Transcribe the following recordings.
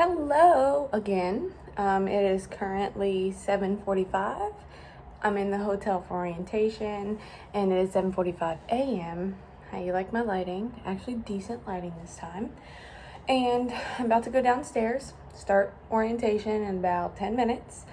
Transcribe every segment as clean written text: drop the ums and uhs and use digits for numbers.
Hello again. It is currently 7:45. I'm in the hotel for orientation and it is 7:45 a.m. How you like my lighting? Actually decent lighting this time. And I'm about to go downstairs, start orientation in about 10 minutes.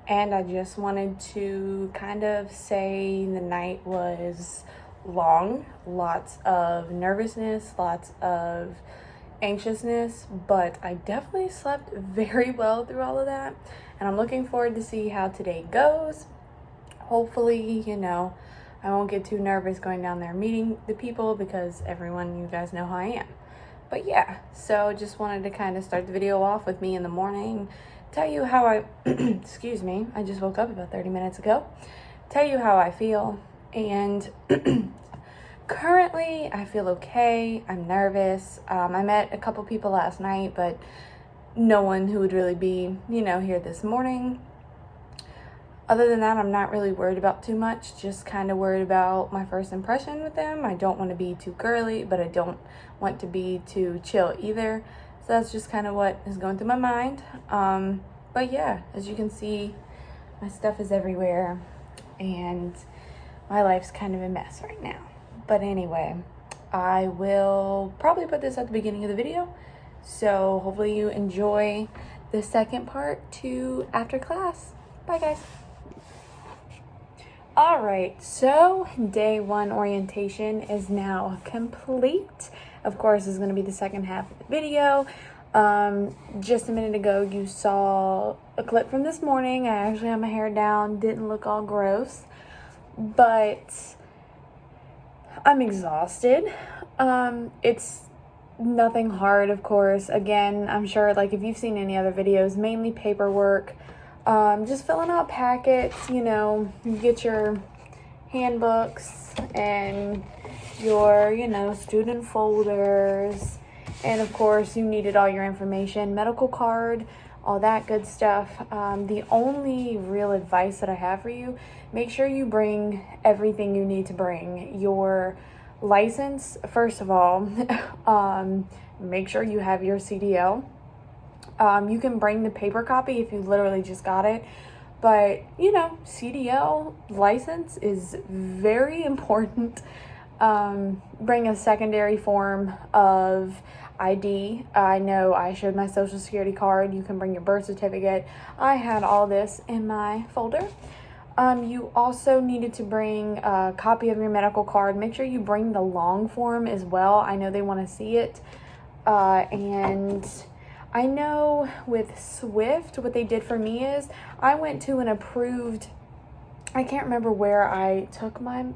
And I just wanted to kind of say the night was long, lots of nervousness, lots of anxiousness, but I definitely slept very well through all of that, and I'm looking forward to see how today goes. Hopefully, I won't get too nervous going down there meeting the people because everyone, you guys know how I am. But yeah, so just wanted to kind of start the video off with me in the morning, tell you how I excuse me, I just woke up about 30 minutes ago, tell you how I feel, and currently, I feel okay. I'm nervous. I met a couple people last night, but no one who would really be, here this morning. Other than that, I'm not really worried about too much. Just kind of worried about my first impression with them. I don't want to be too girly, but I don't want to be too chill either. So that's just kind of what is going through my mind. But yeah, as you can see, my stuff is everywhere, and my life's kind of a mess right now. But anyway, I will probably put this at the beginning of the video. So hopefully you enjoy the second part to after class. Bye guys. All right, so day one orientation is now complete. Of course, this is going to be the second half of the video. Just a minute ago, you saw a clip from this morning. I actually had my hair down, didn't look all gross, but I'm exhausted. It's nothing hard, of course. Again, I'm sure, like, if you've seen any other videos, mainly paperwork, just filling out packets, you get your handbooks and your, student folders, and of course, you needed all your information, medical card, all that good stuff. The only real advice that I have for you, make sure you bring everything you need to bring. Your license, first of all, make sure you have your CDL. You can bring the paper copy if you literally just got it, but CDL license is very important. Bring a secondary form of ID. I know I showed my social security card. You can bring your birth certificate. I had all this in my folder. You also needed to bring a copy of your medical card. Make sure you bring the long form as well. I know they want to see it. And I know with Swift, what they did for me is I went to an approved, I can't remember where I took my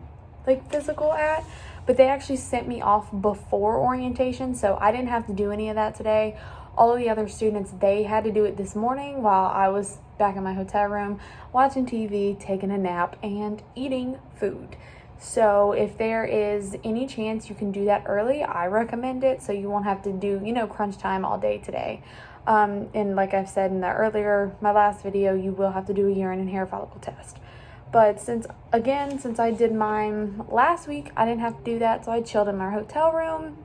physical at, but they actually sent me off before orientation, so I didn't have to do any of that today. All of the other students, they had to do it this morning while I was back in my hotel room watching TV, taking a nap, and eating food. So if there is any chance you can do that early, I recommend it, so you won't have to do, crunch time all day today. And like I've said in my last video, you will have to do a urine and hair follicle test. But since I did mine last week, I didn't have to do that, so I chilled in my hotel room.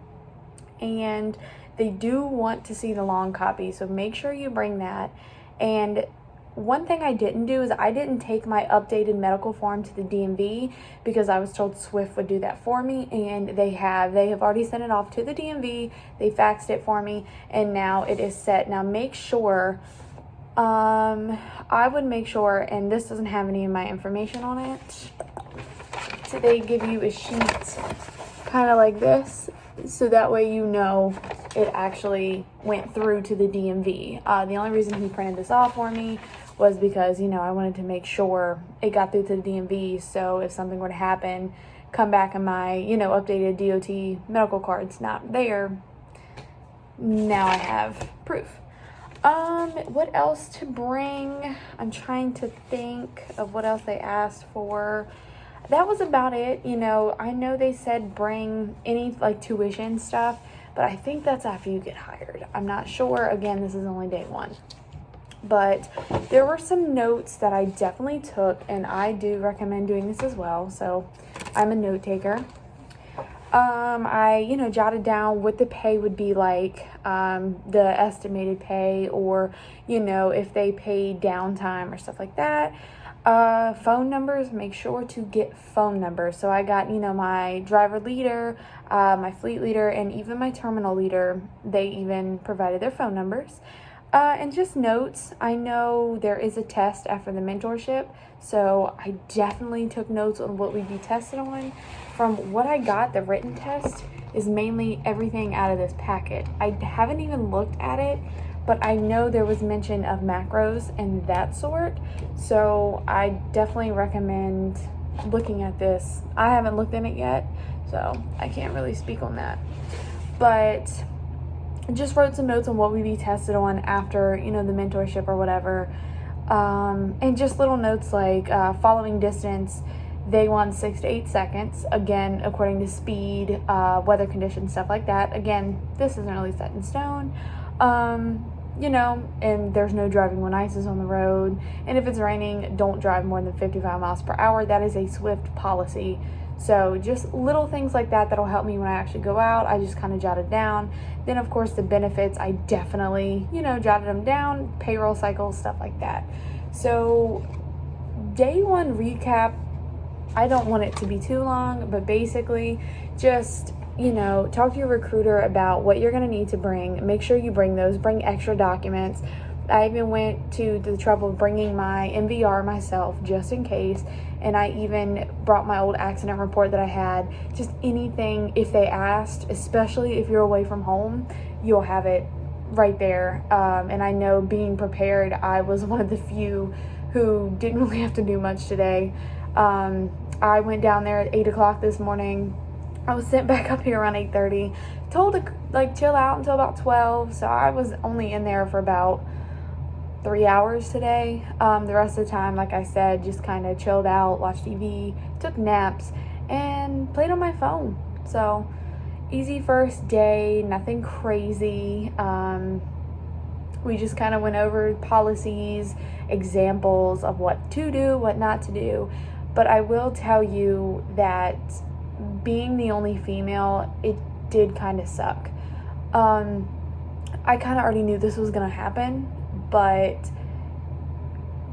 And they do want to see the long copy, so make sure you bring that. And one thing I didn't do is I didn't take my updated medical form to the DMV because I was told Swift would do that for me, and they have already sent it off to the DMV. They faxed it for me, and now it is set. Now make sure, I would make sure, and this doesn't have any of my information on it, so they give you a sheet kind of like this, so that way it actually went through to the DMV. The only reason he printed this off for me was because, I wanted to make sure it got through to the DMV, so if something were to happen, come back and my, updated DOT medical card's not there, now I have proof. What else to bring? I'm trying to think of what else they asked for. That was about it. I know they said bring any tuition stuff, but I think that's after you get hired. I'm not sure. Again, this is only day one. But there were some notes that I definitely took, and I do recommend doing this as well. So I'm a note taker. I, jotted down what the pay would be like, the estimated pay, or, if they pay downtime or stuff like that. Phone numbers, make sure to get phone numbers. So I got, my driver leader, my fleet leader, and even my terminal leader. They even provided their phone numbers. And just notes. I know there is a test after the mentorship, so I definitely took notes on what we'd be tested on. From what I got, the written test is mainly everything out of this packet. I haven't even looked at it, but I know there was mention of macros and that sort, so I definitely recommend looking at this. I haven't looked in it yet, so I can't really speak on that. But just wrote some notes on what we'd be tested on after, the mentorship or whatever. And just little notes like following distance, they want 6 to 8 seconds. Again, according to speed, weather conditions, stuff like that. Again, this isn't really set in stone. And there's no driving when ice is on the road. And if it's raining, don't drive more than 55 miles per hour. That is a Swift policy. So just little things like that that'll help me when I actually go out. I just kind of jotted down. Then, of course, the benefits, I definitely, jotted them down. Payroll cycles, stuff like that. So day one recap, I don't want it to be too long, but basically just, talk to your recruiter about what you're going to need to bring. Make sure you bring those. Bring extra documents. I even went to the trouble of bringing my MVR myself just in case. And I even brought my old accident report that I had. Just anything, if they asked, especially if you're away from home, you'll have it right there. And I know being prepared, I was one of the few who didn't really have to do much today. I went down there at 8 o'clock this morning. I was sent back up here around 8:30. Told to chill out until about 12. So I was only in there for about 3 hours today. The rest of the time, like I said, just kind of chilled out, watched TV, took naps, and played on my phone. So easy first day, nothing crazy. We just kind of went over policies, examples of what to do, what not to do. But I will tell you that being the only female, it did kind of suck. I kind of already knew this was going to happen, but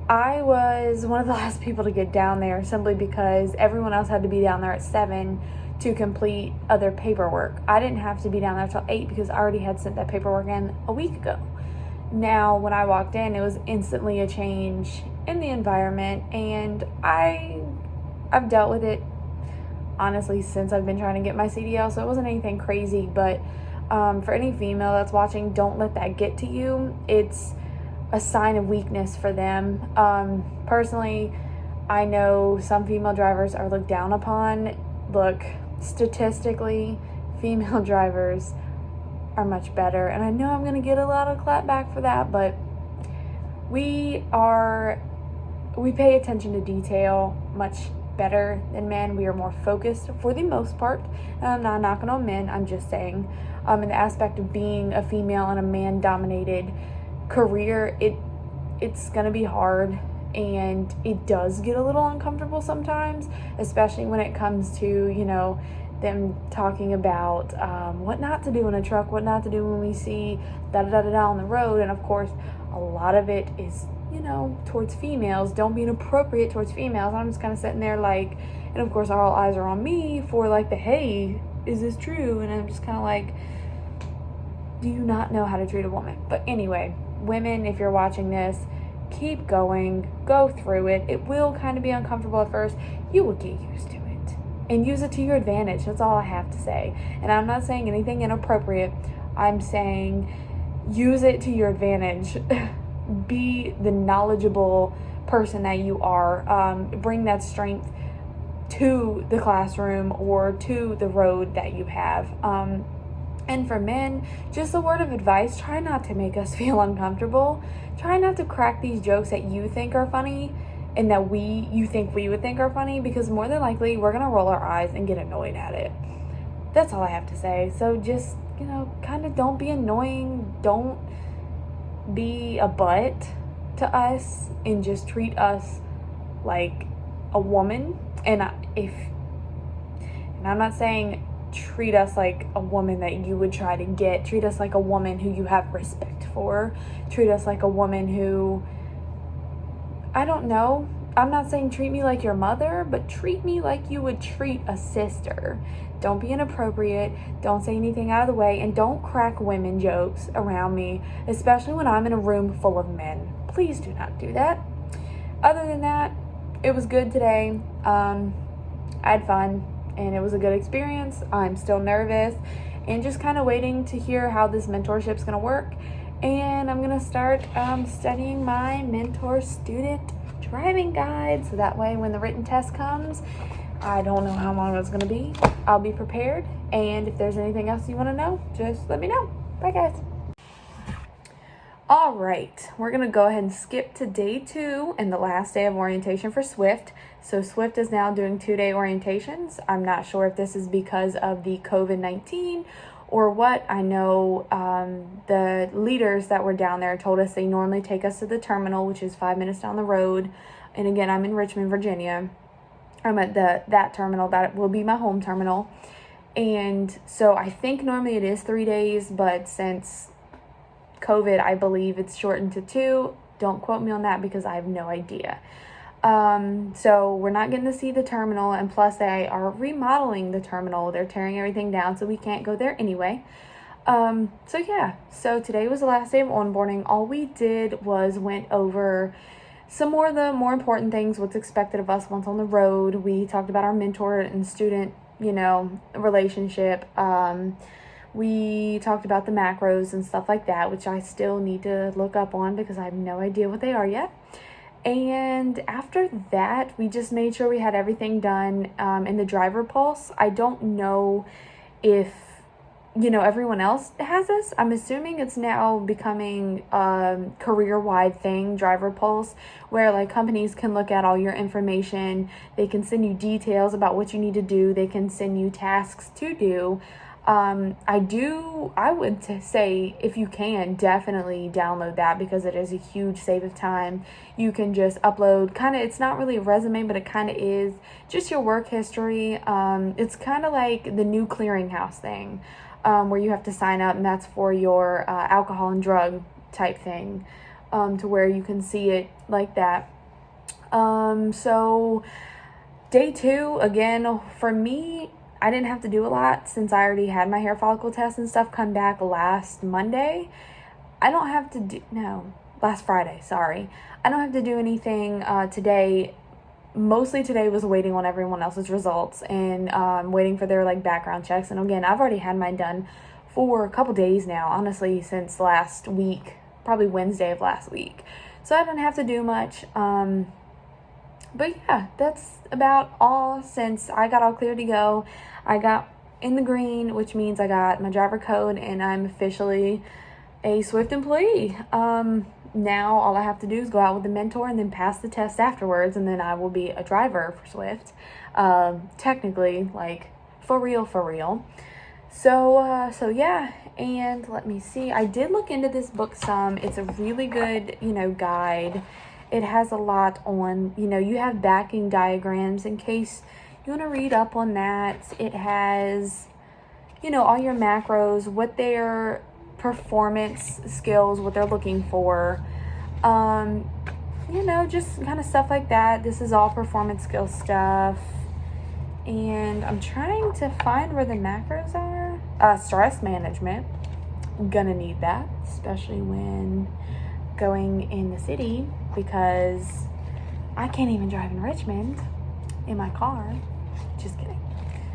I was one of the last people to get down there simply because everyone else had to be down there at 7 to complete other paperwork. I didn't have to be down there till 8 because I already had sent that paperwork in a week ago. Now, when I walked in, it was instantly a change in the environment, and I've dealt with it, honestly, since I've been trying to get my CDL, so it wasn't anything crazy, but for any female that's watching, don't let that get to you. It's a sign of weakness for them. Personally, I know some female drivers are looked down upon. Look, statistically, female drivers are much better, and I know I'm going to get a lot of clap back for that, but we pay attention to detail much better than men. We are more focused for the most part. I'm not knocking on men, I'm just saying in the aspect of being a female in a man-dominated career, it's gonna be hard, and it does get a little uncomfortable sometimes, especially when it comes to them talking about what not to do in a truck, what not to do when we see da-da-da-da on the road. And of course, a lot of it is towards females. Don't be inappropriate towards females. I'm just kind of sitting there and of course all eyes are on me for the hey, is this true? And I'm just kind of do you not know how to treat a woman? But anyway, women, if you're watching this, keep going, go through it. It will kind of be uncomfortable at first. You will get used to it and use it to your advantage. That's all I have to say. And I'm not saying anything inappropriate. I'm saying use it to your advantage. Be the knowledgeable person that you are. Bring that strength to the classroom or to the road that you have. And for men, just a word of advice, try not to make us feel uncomfortable. Try not to crack these jokes that you think are funny and that you think we would think are funny, because more than likely we're going to roll our eyes and get annoyed at it. That's all I have to say. So just, kind of don't be annoying. Don't be a butt to us, and just treat us like a woman. And I'm not saying treat us like a woman that you would try to get. Treat us like a woman who you have respect for. Treat us like a woman who, I don't know, I'm not saying treat me like your mother, but treat me like you would treat a sister. Don't be inappropriate. Don't say anything out of the way. And don't crack women jokes around me, especially when I'm in a room full of men. Please do not do that. Other than that, it was good today. I had fun and it was a good experience. I'm still nervous and just kind of waiting to hear how this mentorship is going to work. And I'm going to start studying my mentor student driving guide, so that way when the written test comes, I don't know how long it's going to be. I'll be prepared. And if there's anything else you want to know, just let me know. Bye, guys. All right, we're going to go ahead and skip to day 2 and the last day of orientation for Swift. So Swift is now doing 2-day orientations. I'm not sure if this is because of the COVID-19 or what. I know the leaders that were down there told us they normally take us to the terminal, which is 5 minutes down the road. And again, I'm in Richmond, Virginia. I'm at that terminal. That will be my home terminal. And so I think normally it is 3 days, but since COVID, I believe it's shortened to 2. Don't quote me on that because I have no idea. So we're not getting to see the terminal, and plus they are remodeling the terminal. They're tearing everything down, so we can't go there anyway. So yeah, so today was the last day of onboarding. All we did was went over some more of the more important things, what's expected of us once on the road. We talked about our mentor and student, relationship. We talked about the macros and stuff like that, which I still need to look up on because I have no idea what they are yet. And after that, we just made sure we had everything done in the driver pulse. I don't know if, everyone else has this. I'm assuming it's now becoming a career-wide thing, driver pulse, where like companies can look at all your information. They can send you details about what you need to do. They can send you tasks to do. I would say if you can, definitely download that because it is a huge save of time. You can just upload it's not really a resume, but it kind of is just your work history. It's kind of like the new clearinghouse thing, where you have to sign up, and that's for your alcohol and drug type thing, to where you can see it like that. So day 2, again, for me, I didn't have to do a lot since I already had my hair follicle test and stuff come back last Monday. Last Friday, sorry. I don't have to do anything today. Mostly today was waiting on everyone else's results and waiting for their background checks. And again, I've already had mine done for a couple days now, honestly, since last week, probably Wednesday of last week. So I didn't have to do much. But yeah, that's about all since I got all clear to go. I got in the green, which means I got my driver code and I'm officially a Swift employee. Now all I have to do is go out with the mentor and then pass the test afterwards, and then I will be a driver for Swift. Technically, for real. So yeah, and let me see. I did look into this book some. It's a really good, guide. It has a lot on, you have backing diagrams in case you want to read up on that. It has, all your macros, what their performance skills, what they're looking for, just kind of stuff like that. This is all performance skill stuff. And I'm trying to find where the macros are. Stress management. I'm gonna need that, especially when going in the city, because I can't even drive in Richmond in my car. Just kidding.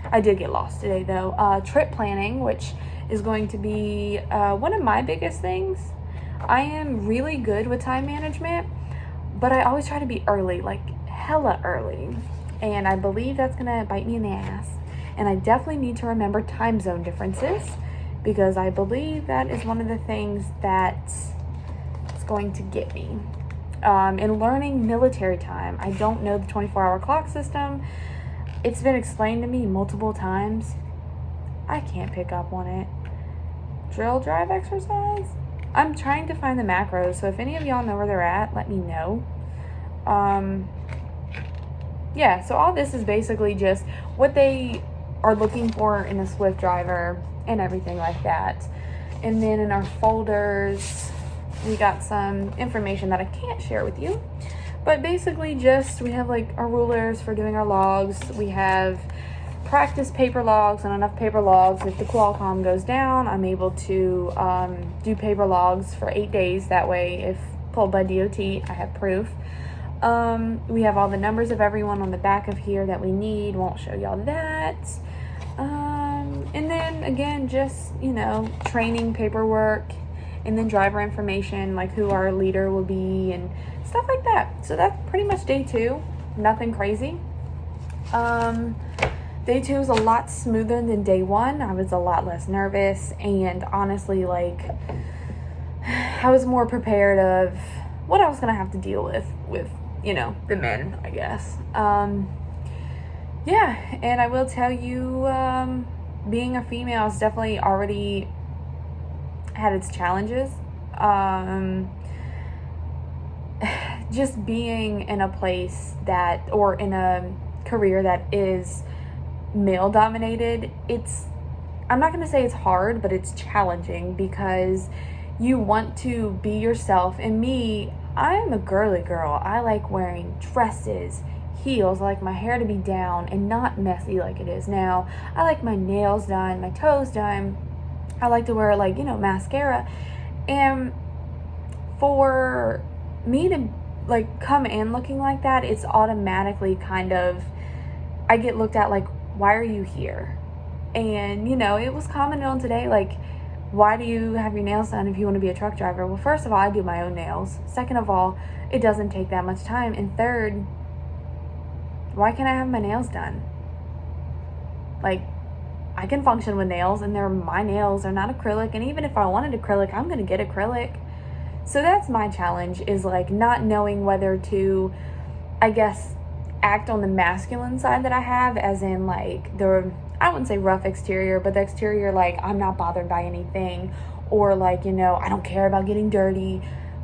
I did get lost today though. Trip planning, which is going to be one of my biggest things. I am really good with time management, but I always try to be early, hella early. And I believe that's gonna bite me in the ass. And I definitely need to remember time zone differences, because I believe that is one of the things that's going to get me. In learning military time, I don't know the 24-hour clock system. It's been explained to me multiple times. I can't pick up on it. Drill, drive, exercise? I'm trying to find the macros, so if any of y'all know where they're at, let me know. Yeah, so all this is basically just what they are looking for in a Swift driver and everything like that. And then in our folders, we got some information that I can't share with you. But basically just, we have like our rulers for doing our logs. We have practice paper logs and enough paper logs. If the Qualcomm goes down, I'm able to do paper logs for 8 days. That way, if pulled by DOT, I have proof. We have all the numbers of everyone on the back of here that we need. Won't show y'all that. And then again, just, you know, training paperwork, and then driver information, like who our leader will be and stuff like that. So that's pretty much day 2. Nothing crazy. Day 2 is a lot smoother than day 1. I was a lot less nervous, and honestly, like, I was more prepared of what I was gonna have to deal with, you know, the men, I guess. Yeah, and I will tell you, being a female has definitely already had its challenges. Just being in a place that, or in a career that is male dominated, I'm not going to say it's hard, but it's challenging, because you want to be yourself. And me, I'm a girly girl. I like wearing dresses, heels. I like my hair to be down and not messy like it is now. I like my nails done, my toes done. I like to wear, like, you know, mascara. And for me to like come in looking like that, it's automatically kind of, I get looked at like, why are you here? And, you know, it was commented on today, like, why do you have your nails done if you want to be a truck driver? Well, first of all, I do my own nails. Second of all, it doesn't take that much time. And third, why can't I have my nails done? Like, I can function with nails, and they're my nails. They're not acrylic. And even if I wanted acrylic, I'm going to get acrylic. So that's my challenge, is like not knowing whether to, I guess, act on the masculine side that I have, as in like I wouldn't say rough exterior, but the exterior, like, I'm not bothered by anything, or like, you know, I don't care about getting dirty.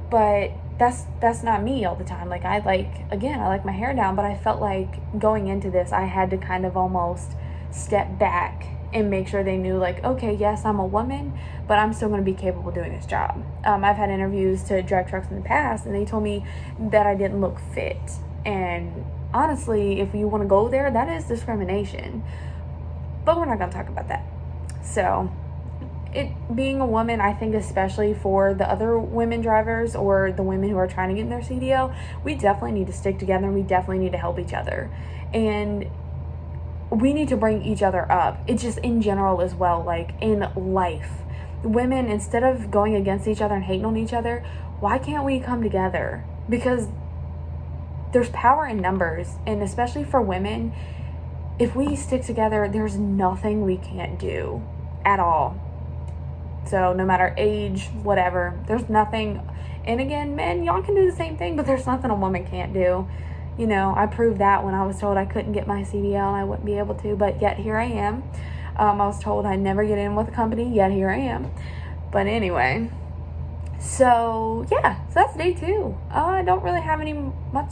But that's not me all the time. Like, I like my hair down, but I felt like going into this, I had to kind of almost step back and make sure they knew, like, okay, yes, I'm a woman, but I'm still going to be capable of doing this job. I've had interviews to drive trucks in the past, and they told me that I didn't look fit. And honestly, if you want to go there, that is discrimination. But we're not going to talk about that. So, being a woman, I think especially for the other women drivers, or the women who are trying to get in their CDL, we definitely need to stick together, and we definitely need to help each other. And we need to bring each other up. It's just in general as well, like in life. Women, instead of going against each other and hating on each other, why can't we come together? Because there's power in numbers, and especially for women, if we stick together, there's nothing we can't do at all. So no matter age, whatever, there's nothing. And again, men, y'all can do the same thing, but there's nothing a woman can't do. You know, I proved that when I was told I couldn't get my CDL and I wouldn't be able to, but yet here I am. I was told I'd never get in with a company, yet here I am. But anyway, so yeah, so that's day 2. I don't really have much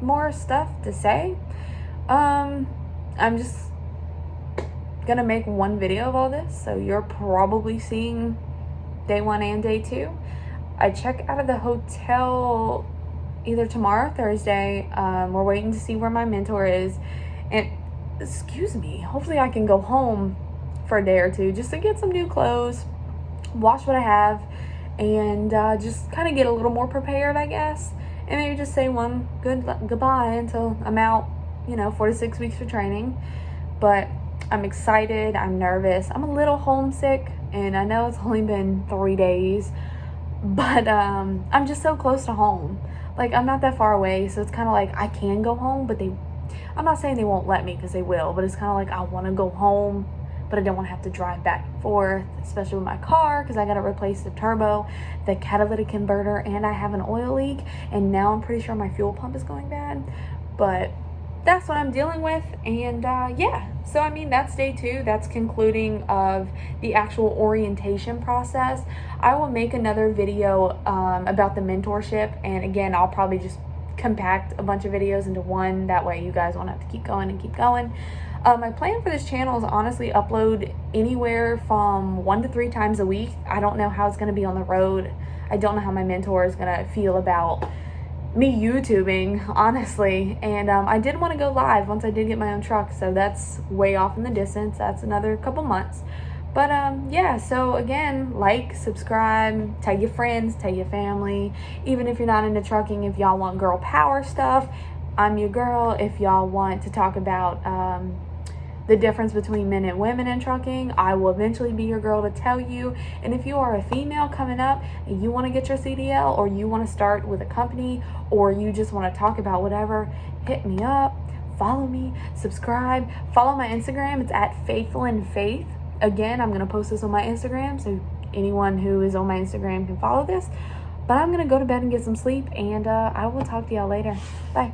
more stuff to say. I'm just gonna make one video of all this, so you're probably seeing day 1 and day 2. I check out of the hotel either tomorrow or Thursday. We're waiting to see where my mentor is, and excuse me, hopefully I can go home for a day or two just to get some new clothes, wash what I have, and just kind of get a little more prepared, I guess, and maybe just say one goodbye until I'm out, 4 to 6 weeks for training. But I'm excited, I'm nervous, I'm a little homesick, and I know it's only been 3 days, but I'm just so close to home. Like, I'm not that far away, so it's kind of like I can go home, but I'm not saying they won't let me, because they will, but it's kind of like I want to go home, but I don't want to have to drive back and forth, especially with my car, because I got to replace the turbo, the catalytic converter, and I have an oil leak, and now I'm pretty sure my fuel pump is going bad. But that's what I'm dealing with, and yeah, so I mean, that's day 2. That's concluding of the actual orientation process. I will make another video about the mentorship, and again, I'll probably just compact a bunch of videos into one, that way you guys won't have to keep going and keep going. My plan for this channel is honestly upload anywhere from 1 to 3 times a week. I don't know how it's going to be on the road. I don't know how my mentor is going to feel about me YouTubing, honestly. And I did want to go live once I did get my own truck, so that's way off in the distance. That's another couple months. But yeah, so again, like, subscribe, tell your friends, tell your family. Even if you're not into trucking, if y'all want girl power stuff, I'm your girl. If y'all want to talk about the difference between men and women in trucking, I will eventually be your girl to tell you. And if you are a female coming up and you want to get your CDL, or you want to start with a company, or you just want to talk about whatever, hit me up, follow me, subscribe, follow my Instagram. It's at faithfulnfaith. Again, I'm going to post this on my Instagram, so anyone who is on my Instagram can follow this. But I'm going to go to bed and get some sleep, and I will talk to y'all later. Bye.